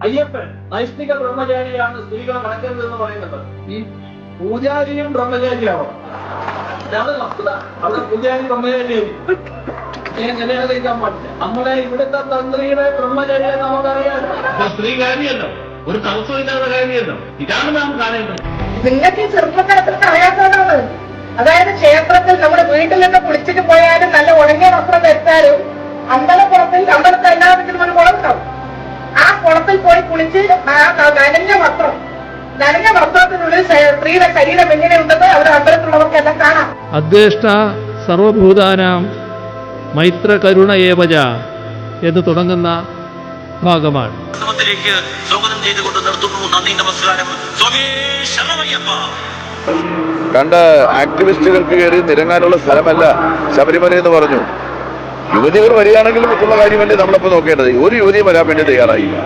അയ്യപ്പൻ നൈഷ്ഠിക ബ്രഹ്മചാരിയാണ്, സ്ത്രീകളെ മണക്കരുതെന്ന് പറയുന്നത്. ഈ പൂജാരിയും ബ്രഹ്മചാരിയാവും. അതാണ് വസ്തുത. അവിടെ പൂജാരി ബ്രഹ്മചാരിയും നിലനിൽക്കാൻ പാടില്ല. നമ്മളെ ഇവിടുത്തെ തന്ത്രിയുടെ ബ്രഹ്മചര്യ നമുക്കറിയാം. സ്ത്രീ കാര്യമല്ലോ, ഒരു തടസ്സമില്ലാത്ത കാര്യമല്ലോ. ഇതാണ് നാം കാണേണ്ടത്. നിങ്ങൾക്ക് ഈ ചെറുപ്പക്കാരത്തിൽ അറിയാത്തതാണ്. അതായത് ക്ഷേത്രത്തിൽ നമ്മുടെ വീട്ടിൽ നിന്ന് കുളിച്ചിട്ട് പോയാലും നല്ല ഉണങ്ങിയ വസ്ത്രം ധരിച്ചാലും അമ്പലത്തെ എല്ലാ വീട്ടിലും ഒരു കുളം ഉണ്ടാവും. ആ കുളത്തിൽ പോയി കുളിച്ച് നനഞ്ഞ വസ്ത്രത്തിനുള്ളിൽ സ്ത്രീയുടെ ശരീരം എങ്ങനെയുണ്ടെന്ന് അവർ അമ്പലത്തിലുള്ളവർക്കെല്ലാം കാണാം. അദ്വേഷ്ട സർവഭൂതാനാം മൈത്ര കരുണ ഏവജ എന്ന് തുടങ്ങുന്ന ഭാഗമാണ്. സ്വാഗതം ചെയ്തുകൊണ്ട് നിർത്തുന്നു. നന്ദി, നമസ്കാരം. കണ്ട ആക്ടിവിസ്റ്റുകൾക്ക് കയറി നിരങ്ങാനുള്ള സ്ഥലമല്ല ശബരിമല എന്ന് പറഞ്ഞു. യുവതികൾ വരികയാണെങ്കിലും മറ്റുള്ള കാര്യമല്ലേ നമ്മളിപ്പോ നോക്കേണ്ടത്. ഒരു യുവതിയും വരാൻ വേണ്ടി തയ്യാറായില്ല.